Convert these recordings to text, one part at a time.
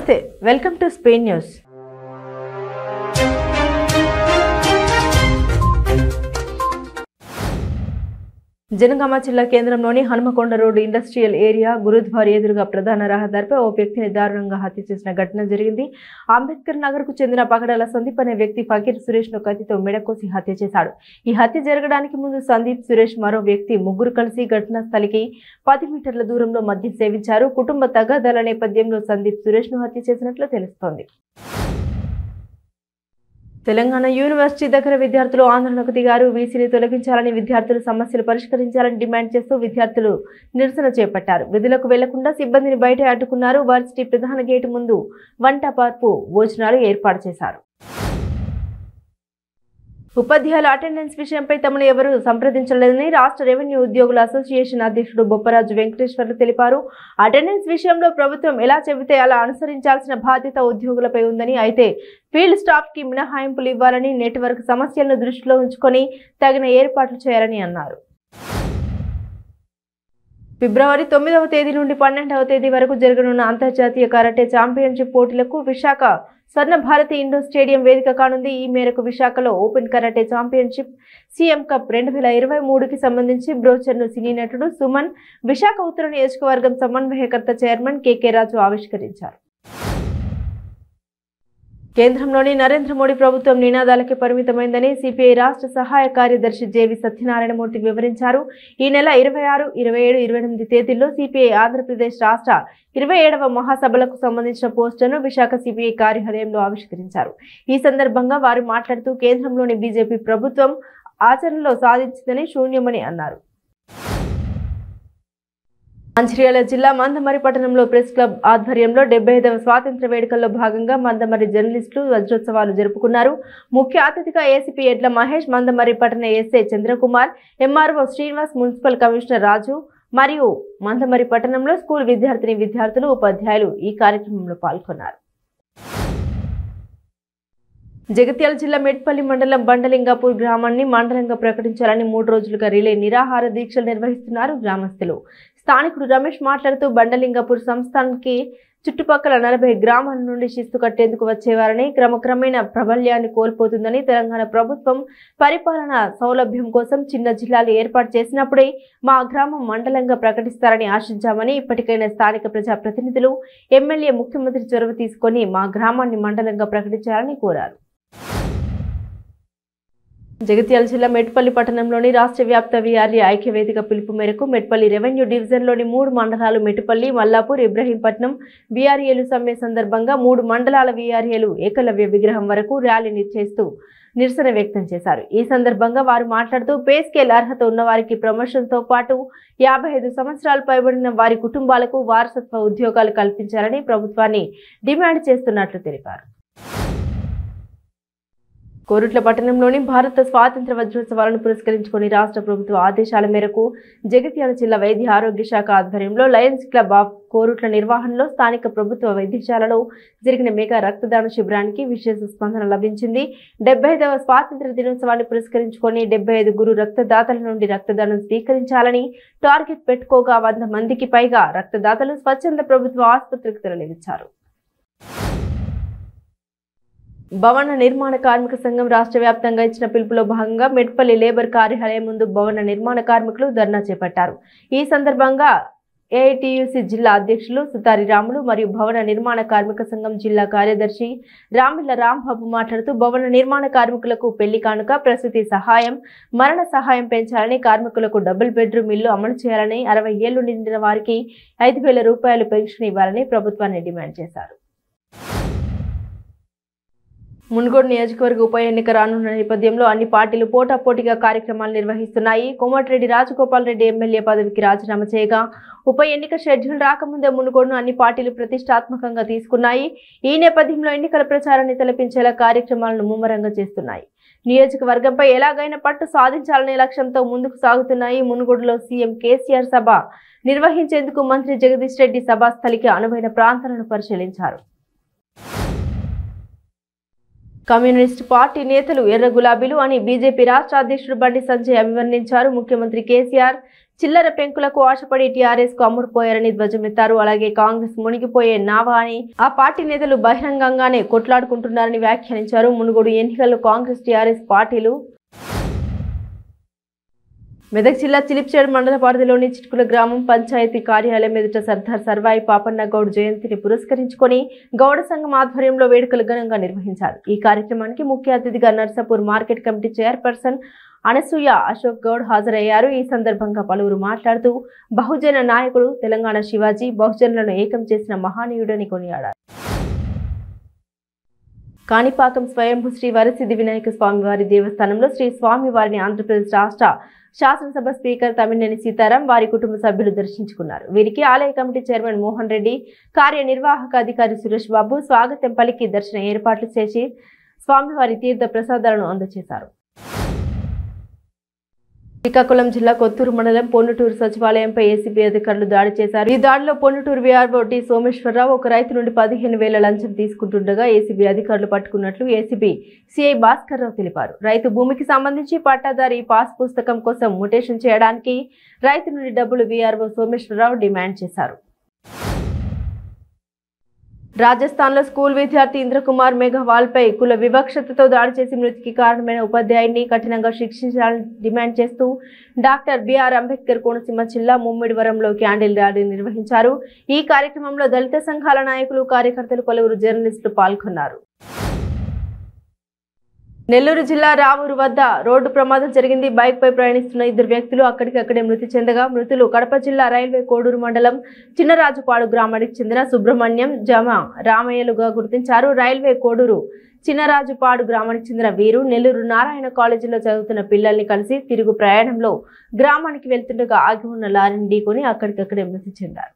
నమస్తే, welcome to Spain news. Jangaon జిల్లా కేంద్రంలోని Hanamkonda road industrial area Gurudwara ఎదురుగా ప్రధాన రహదారిపై ఓ వ్యక్తిని దారుణంగా హత్య చేసిన ఘటన జరిగింది. అంబేద్కర్ నగర్ కు చెందిన పగడాల సందీప్ అనే వ్యక్తి ఫకీర్ సురేష్ ను కత్తితో మెడకోసి హత్య చేశాడు. ఈ హత్య జరగడానికి ముందు సందీప్, సురేష్, మరో వ్యక్తి ముగ్గురు కలిసి ఘటనా స్థలికి 10 మీటర్ల దూరంలో మద్యం సేవించారు. కుటుంబ తగాదాల నేపథ్యంలో సందీప్, సురేష్ ను హత్య చేసినట్లు తెలుస్తోంది. తెలంగాణ యూనివర్సిటీ దగ్గర విద్యార్థులు ఆందోళనకు దిగారు. వీసీని తొలగించాలని, విద్యార్థుల సమస్యలు పరిష్కరించాలని డిమాండ్ చేస్తూ విద్యార్థులు నిరసన చేపట్టారు. విధులకు వెళ్లకుండా సిబ్బందిని బయట అడ్డుకున్నారు. వర్సిటీ ప్రధాన గేటు ముందు వంట, పార్పు, భోజనాలు ఏర్పాటు చేశారు. ఉపాధ్యాయుల అటెండెన్స్ విషయంపై తమను ఎవరూ సంప్రదించలేదని రాష్ట్ర రెవెన్యూ ఉద్యోగుల అసోసియేషన్ అధ్యక్షుడు బొప్పరాజు వెంకటేశ్వర్లు తెలిపారు. అటెండెన్స్ విషయంలో ప్రభుత్వం ఎలా చెబితే అలా అనుసరించాల్సిన బాధ్యత ఉద్యోగులపై ఉందని, అయితే ఫీల్డ్ స్టాఫ్ కి మినహాయింపులు ఇవ్వాలని, నెట్వర్క్ సమస్యలను దృష్టిలో ఉంచుకొని తగిన ఏర్పాట్లు చేయాలని అన్నారు. ఫిబ్రవరి 9వ తేదీ నుండి 12వ తేదీ వరకు జరగనున్న అంతర్జాతీయ కరాటే ఛాంపియన్షిప్ పోటీలకు విశాఖ స్వర్ణ భారతి ఇండోర్ స్టేడియం వేదిక కానుంది. ఈ మేరకు విశాఖలో open karate championship CM cup 2023కి సంబంధించి బ్రోచర్ను సినీ నటుడు సుమన్, విశాఖ ఉత్తర నియోజకవర్గం సమన్వయకర్త చైర్మన్ కేకే రాజు ఆవిష్కరించారు. కేంద్రంలోని నరేంద్ర మోడీ ప్రభుత్వం నినాదాలకే పరిమితమైందని సిపిఐ రాష్ట్ర సహాయ కార్యదర్శి జేవి సత్యనారాయణమూర్తి వివరించారు. ఈ నెల 26, 27, 28 తేదీల్లో సిపిఐ ఆంధ్రప్రదేశ్ రాష్ట్ర 27వ మహాసభలకు సంబంధించిన పోస్టర్ను విశాఖ సిపిఐ కార్యాలయంలో ఆవిష్కరించారు. ఈ సందర్భంగా వారు మాట్లాడుతూ కేంద్రంలోని బీజేపీ ప్రభుత్వం ఆచరణలో సాధించిందని శూన్యమని అన్నారు. మంచిర్యాల జిల్లా మందమరి పట్టణంలో ప్రెస్ క్లబ్ ఆధ్వర్యంలో 75వ స్వాతంత్ర వేడుకల్లో భాగంగా మందమరి జర్నలిస్టులు వజ్రోత్సవాలు జరుపుకున్నారు. ముఖ్య అతిథిగా ఏసీపీ ఎడ్ల మహేష్, మందమరి పట్టణ SI Chandrakumar, MRO Srinivas, municipal commissioner Raju మరియు మందమరి పట్టణంలో స్కూల్ విద్యార్థులు, ఉపాధ్యాయులు ఈ కార్యక్రమంలో పాల్గొన్నారు. జగిత్యాల జిల్లా మెట్పల్లి మండలం బండలింగాపూర్ గ్రామాన్ని మండలంగా ప్రకటించాలని 3 రోజులుగా రిలే నిరాహార దీక్షలు నిర్వహిస్తున్నారు గ్రామస్తులు. స్థానికుడు రమేష్ మాట్లాడుతూ బండలింగాపూర్ సంస్థానానికి చుట్టుపక్కల 40 గ్రామాల నుండి శిస్తు కట్టేందుకు వచ్చేవారని, క్రమక్రమేణా ప్రాబల్యాన్ని కోల్పోతుందని, తెలంగాణ ప్రభుత్వం పరిపాలన సౌలభ్యం కోసం చిన్న జిల్లాలు ఏర్పాటు చేసినప్పుడే మా గ్రామం మండలంగా ప్రకటిస్తారని ఆశించామని, ఇప్పటికైనా స్థానిక ప్రజాప్రతినిధులు, ఎమ్మెల్యే, ముఖ్యమంత్రి చొరవ తీసుకొని మా గ్రామాన్ని మండలంగా ప్రకటించాలని కోరారు. జగిత్యాల జిల్లా మెట్పల్లి పట్టణంలోని రాష్ట్ర వ్యాప్త వీఆర్ఏ ఐక్యవేదిక పిలుపు మేరకు మెట్పల్లి రెవెన్యూ డివిజన్లోని 3 మండలాలు మెట్పల్లి, మల్లాపూర్, ఇబ్రహీంపట్నం వీఆర్ఏలు సమ్మె సందర్భంగా 3 మండలాల వీఆర్ఏలు ఏకలవ్య విగ్రహం వరకు ర్యాలీ చేస్తూ నిరసన వ్యక్తం చేశారు. ఈ సందర్భంగా వారు మాట్లాడుతూ పే స్కేల్ అర్హత ఉన్న వారికి ప్రమోషన్తో పాటు 55 సంవత్సరాలు పైబడిన వారి కుటుంబాలకు వారసత్వ ఉద్యోగాలు కల్పించాలని ప్రభుత్వాన్ని డిమాండ్ చేస్తున్నట్లు తెలిపారు. కోరుట్ల పట్టణంలోని భారత స్వాతంత్ర వజ్రోత్సవాలను పురస్కరించుకుని రాష్ట్ర ప్రభుత్వ ఆదేశాల మేరకు జగిత్యాల జిల్లా వైద్య ఆరోగ్య శాఖ ఆధ్వర్యంలో లయన్స్ క్లబ్ ఆఫ్ కోరుట్ల నిర్వహణలో స్థానిక ప్రభుత్వ వైద్యశాలలో జరిగిన మెగా రక్తదాన శిబిరానికి విశేష స్పందన లభించింది. 75వ స్వాతంత్ర దినోత్సవాన్ని పురస్కరించుకొని 75 రక్తదాతల నుండి రక్తదానం స్వీకరించాలని టార్గెట్ పెట్టుకోగా 100 మందికి పైగా రక్తదాతలు స్వచ్ఛంద ప్రభుత్వ ఆసుపత్రికి తరలించారు. భవన నిర్మాణ కార్మిక సంఘం రాష్ట్ర వ్యాప్తంగా ఇచ్చిన పిలుపులో భాగంగా మెట్పల్లి లేబర్ కార్యాలయం ముందు భవన నిర్మాణ కార్మికులు ధర్నా చేపట్టారు. ఈ సందర్భంగా ఏఐటియుసి జిల్లా అధ్యక్షులు సుతారి రాములు మరియు భవన నిర్మాణ కార్మిక సంఘం జిల్లా కార్యదర్శి రామిళ్ల రాంబాబు మాట్లాడుతూ భవన నిర్మాణ కార్మికులకు పెళ్లి కానుక, ప్రసూతి సహాయం, మరణ సహాయం పెంచాలని, కార్మికులకు డబుల్ బెడ్రూమ్ ఇల్లు అమలు చేయాలని, 60 ఏళ్లు నిండిన వారికి 5,000 రూపాయలు పెన్షన్ ఇవ్వాలని ప్రభుత్వాన్ని డిమాండ్ చేశారు. మునుగోడు నియోజకవర్గ ఉప ఎన్నిక రానున్న నేపథ్యంలో అన్ని పార్టీలు పోటాపోటీగా కార్యక్రమాలు నిర్వహిస్తున్నాయి. కోమటిరెడ్డి రాజగోపాల్ రెడ్డి ఎమ్మెల్యే పదవికి రాజీనామా చేయగా ఉప ఎన్నిక షెడ్యూల్ రాకముందే మునుగోడును అన్ని పార్టీలు ప్రతిష్టాత్మకంగా తీసుకున్నాయి. ఈ నేపథ్యంలో ఎన్నికల ప్రచారాన్ని తలపించేలా కార్యక్రమాలను ముమ్మరంగా చేస్తున్నాయి. నియోజకవర్గంపై ఎలాగైనా పట్టు సాధించాలనే లక్ష్యంతో ముందుకు సాగుతున్నాయి. మునుగోడులో సీఎం కేసీఆర్ సభ నిర్వహించేందుకు మంత్రి జగదీష్ రెడ్డి సభాస్థలికి అనువైన ప్రాంతాలను పరిశీలించారు. కమ్యూనిస్ట్ పార్టీ నేతలు ఎర్ర గులాబీలు అని బీజేపీ రాష్ట్ర అధ్యక్షుడు బండి సంజయ్ అభివర్ణించారు. ముఖ్యమంత్రి కేసీఆర్ చిల్లర పెంకులకు ఆశపడి టీఆర్ఎస్ కు అమ్ముడుపోయారని ధ్వజమెత్తారు. అలాగే కాంగ్రెస్ మునిగిపోయే నావా అని ఆ పార్టీ నేతలు బహిరంగంగానే కొట్లాడుకుంటున్నారని వ్యాఖ్యానించారు. మునుగోడు ఎన్నికల్లో కాంగ్రెస్ టీఆర్ఎస్ పార్టీలు మెదక్ జిల్లా చిలిప్చేడు మండల పరిధిలోని చిట్కుల గ్రామం పంచాయతీ కార్యాలయం ఎదుట సర్దార్ సర్వాయి పాపన్న గౌడ్ జయంతిని పురస్కరించుకొని గౌడ సంఘం ఆధ్వర్యంలో వేడుకలు ఘనంగా నిర్వహించారు. ఈ కార్యక్రమానికి ముఖ్య అతిథిగా Narsapur market committee chairperson Anasuya Ashok Goud హాజరయ్యారు. ఈ సందర్భంగా పలువురు మాట్లాడుతూ బహుజన నాయకుడు, తెలంగాణ శివాజీ, బహుజనులను ఏకం చేసిన మహానీయుడని కొనియాడారు. కాణిపాకం స్వయంభూ శ్రీ వరసిద్ధి వినాయక స్వామివారి దేవస్థానంలో శ్రీ స్వామివారిని ఆంధ్రప్రదేశ్ రాష్ట్ర శాసనసభ స్పీకర్ తమ్మినేని సీతారాం వారి కుటుంబ సభ్యులు దర్శించుకున్నారు. వీరికి ఆలయ కమిటీ చైర్మన్ మోహన్ రెడ్డి, కార్యనిర్వాహక అధికారి సురేష్ బాబు స్వాగతం పలికి దర్శన ఏర్పాట్లు చేసి స్వామివారి తీర్థ ప్రసాదాలను అందజేశారు. శ్రీకాకుళం జిల్లా కొత్తూరు మండలం పొన్నుటూరు సచివాలయంపై ఏసీబీ అధికారులు దాడి చేశారు. ఈ దాడిలో పొన్నుటూరు వీఆర్ఓ టి సోమేశ్వరరావు ఒక రైతు నుండి 15,000 లంచం తీసుకుంటుండగా ఏసీబీ అధికారులు పట్టుకున్నట్లు ఏసీబీ సిఐ భాస్కర్ రావు తెలిపారు. రైతు భూమికి సంబంధించి పట్టాదారి పాస్ పుస్తకం కోసం ముటేషన్ చేయడానికి రైతు నుండి డబ్బులు వీఆర్ఓ సోమేశ్వరరావు డిమాండ్ చేశారు. రాజస్థాన్ లో స్కూల్ విద్యార్థి ఇంద్రకుమార్ మేఘవాల్ పై కుల వివక్షతతో దాడి చేసి మృతికి కారణమైన ఉపాధ్యాయుడిని కఠినంగా శిక్షించాలని డిమాండ్ చేస్తూ డాక్టర్ బిఆర్ అంబేద్కర్ కోనసీమ జిల్లా ముమ్మిడివరంలో క్యాండిల్ ర్యాలీ నిర్వహించారు. ఈ కార్యక్రమంలో దళిత సంఘాల నాయకులు, కార్యకర్తలు, పలువురు జర్నలిస్టులు పాల్గొన్నారు. నెల్లూరు జిల్లా రావూరు వద్ద రోడ్డు ప్రమాదం జరిగింది. బైక్ పై ప్రయాణిస్తున్న 2 వ్యక్తులు అక్కడికక్కడే మృతి చెందగా మృతులు కడప జిల్లా రైల్వే కోడూరు మండలం చిన్నరాజుపాడు గ్రామానికి చెందిన సుబ్రహ్మణ్యం, జమ రామయ్యలుగా గుర్తించారు. రైల్వే కోడూరు చిన్నరాజుపాడు గ్రామానికి చెందిన వీరు నెల్లూరు నారాయణ కాలేజీలో చదువుతున్న పిల్లల్ని కలిసి తిరుగు ప్రయాణంలో గ్రామానికి వెళ్తుండగా ఆగి ఉన్న లారీని ఢీకొని అక్కడికక్కడే మృతి చెందారు.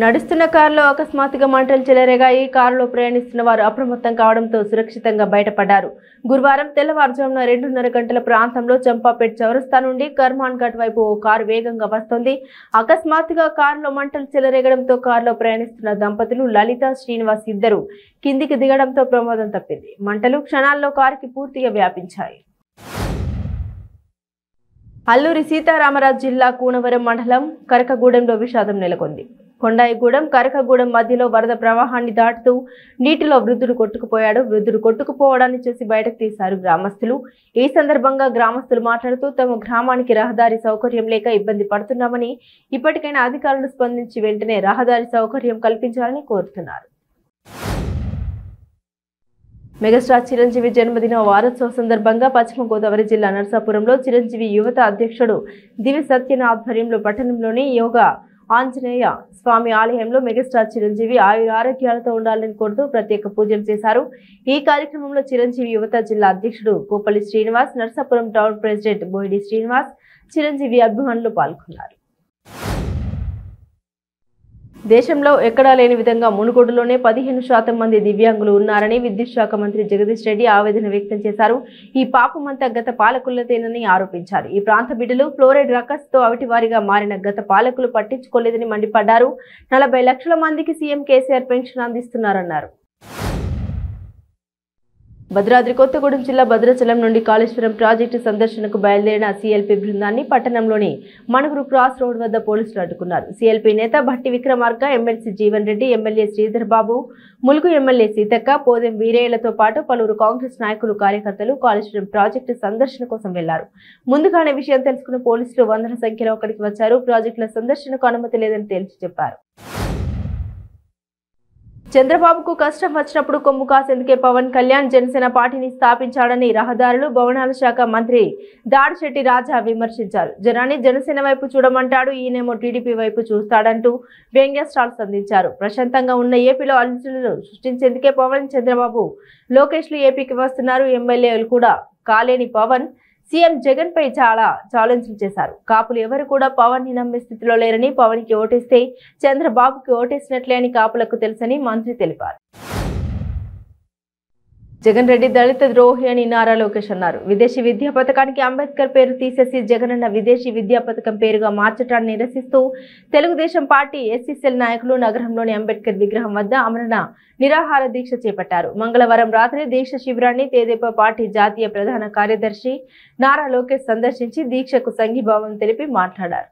నడుస్తున్న కారులో అకస్మాత్తుగా మంటలు చెలరేగాయి. కారులో ప్రయాణిస్తున్న వారు అప్రమత్తం కావడంతో సురక్షితంగా బయటపడ్డారు. గురువారం తెల్లవారుజామున 2:30 గంటల ప్రాంతంలో చంపాపేట్ చౌరస్తా నుండి కర్మాన్ ఘాట్ వైపు ఓ కారు వేగంగా వస్తోంది. అకస్మాత్తుగా కారులో మంటలు చెలరేగడంతో కారులో ప్రయాణిస్తున్న దంపతులు లలిత, శ్రీనివాస్ ఇద్దరు కిందికి దిగడంతో ప్రమాదం తప్పింది. మంటలు క్షణాల్లో కారుకి పూర్తిగా వ్యాపించాయి. అల్లూరి సీతారామరాజు జిల్లా కూనవరం మండలం కరకగూడెంలో విషాదం నెలకొంది. కొండాయిగూడెం, కరకగూడెం మధ్యలో వరద ప్రవాహాన్ని దాటుతూ నీటిలో వృద్ధుడు కొట్టుకుపోయాడు. వృద్ధుడు కొట్టుకుపోవడాన్ని చూసి బయటకు తీశారు గ్రామస్తులు. ఈ సందర్భంగా గ్రామస్తులు మాట్లాడుతూ తమ గ్రామానికి రహదారి సౌకర్యం లేక ఇబ్బంది పడుతున్నామని, ఇప్పటికైనా అధికారులు స్పందించి వెంటనే రహదారి సౌకర్యం కల్పించాలని కోరుతున్నారు. మెగాస్టార్ చిరంజీవి జన్మదిన వారోత్సవ సందర్భంగా పశ్చిమ గోదావరి జిల్లా నర్సాపురంలో చిరంజీవి యువత అధ్యక్షుడు దివి సత్యన ఆధ్వర్యంలో పట్టణంలోని యోగా ఆంజనేయ స్వామి ఆలయంలో మెగాస్టార్ చిరంజీవి ఆరోగ్యాలతో ఉండాలని కోరుతూ ప్రత్యేక పూజలు చేశారు. ఈ కార్యక్రమంలో చిరంజీవి యువత జిల్లా అధ్యక్షుడు కోపల్లి శ్రీనివాస్, నర్సాపురం టౌన్ ప్రెసిడెంట్ బోయిడి శ్రీనివాస్, చిరంజీవి అభిమానులు పాల్గొన్నారు. దేశంలో ఎక్కడా లేని విధంగా మునుగోడులోనే 15% మంది దివ్యాంగులు ఉన్నారని విద్యుత్ శాఖ మంత్రి జగదీష్ రెడ్డి ఆవేదన వ్యక్తం చేశారు. ఈ పాపమంతా గత పాలకులతేనని ఆరోపించారు. ఈ ప్రాంత బిడ్డలు ఫ్లోరైడ్ రకస్తో అవిటివారిగా మారిన గత పాలకులు పట్టించుకోలేదని మండిపడ్డారు. 40 లక్షల మందికి సీఎం కేసీఆర్ పెన్షన్ అందిస్తున్నారన్నారు. భద్రాద్రి కొత్తగూడెం జిల్లా భద్రాచలం నుండి కాళేశ్వరం ప్రాజెక్టు సందర్శనకు బయలుదేరిన సీఎల్పీ బృందాన్ని పట్టణంలోని మణుగురు క్రాస్ రోడ్ వద్ద పోలీసులు అడ్డుకున్నారు. సీఎల్పీ నేత Bhatti Vikramarka, MLC Jeevan Reddy, MLA Sridhar Babu, Mulugu MLA Seethakka, Podem వీరయ్యలతో పాటు పలువురు కాంగ్రెస్ నాయకులు, కార్యకర్తలు కాళేశ్వరం ప్రాజెక్టు సందర్శన కోసం వెళ్లారు. ముందుగానే విషయం తెలుసుకున్న పోలీసులు వందల సంఖ్యలో అక్కడికి వచ్చారు. ప్రాజెక్టుల సందర్శనకు అనుమతి లేదని తేల్చి చెప్పారు. చంద్రబాబుకు కష్టం వచ్చినప్పుడు కొమ్ము కాసేందుకే పవన్ కళ్యాణ్ జనసేన పార్టీని స్థాపించాడని రహదారులు, భవనాల శాఖ మంత్రి దాడిశెట్టి రాజా విమర్శించారు. జనాన్ని జనసేన వైపు చూడమంటాడు, ఈయనేమో టీడీపీ వైపు చూస్తాడంటూ వ్యంగ్యాస్త్రాలు సంధించారు. ప్రశాంతంగా ఉన్న ఏపీలో అలజడులు సృష్టించేందుకే పవన్, చంద్రబాబు, లోకేష్లు ఏపీకి వస్తున్నారు. ఎమ్మెల్యేలు కూడా కాలేని పవన్ సీఎం జగన్ పై చాలా ఛాలెంజ్లు చేశారు. కాపులు ఎవరు కూడా పవన్ ని నమ్మే స్థితిలో లేరని, పవన్ కి ఓటేస్తే చంద్రబాబుకి ఓటేసినట్లే అని కాపులకు తెలుసని మంత్రి తెలిపారు. జగన్ రెడ్డి దళిత ద్రోహి అని నారా లోకేష్ అన్నారు. విదేశీ విద్యా పథకానికి అంబేద్కర్ పేరు తీసేసి జగనన్న విదేశీ విద్యా పథకం పేరుగా మార్చడాన్ని నిరసిస్తూ తెలుగుదేశం పార్టీ ఎస్సీ నాయకులు నగరంలోని అంబేద్కర్ విగ్రహం వద్ద ఆమరణ నిరాహార దీక్ష చేపట్టారు. మంగళవారం రాత్రి దీక్ష శిబిరాన్ని తెదేపా పార్టీ జాతీయ ప్రధాన కార్యదర్శి నారా లోకేష్ సందర్శించి దీక్షకు సంఘీభావం తెలిపి మాట్లాడారు.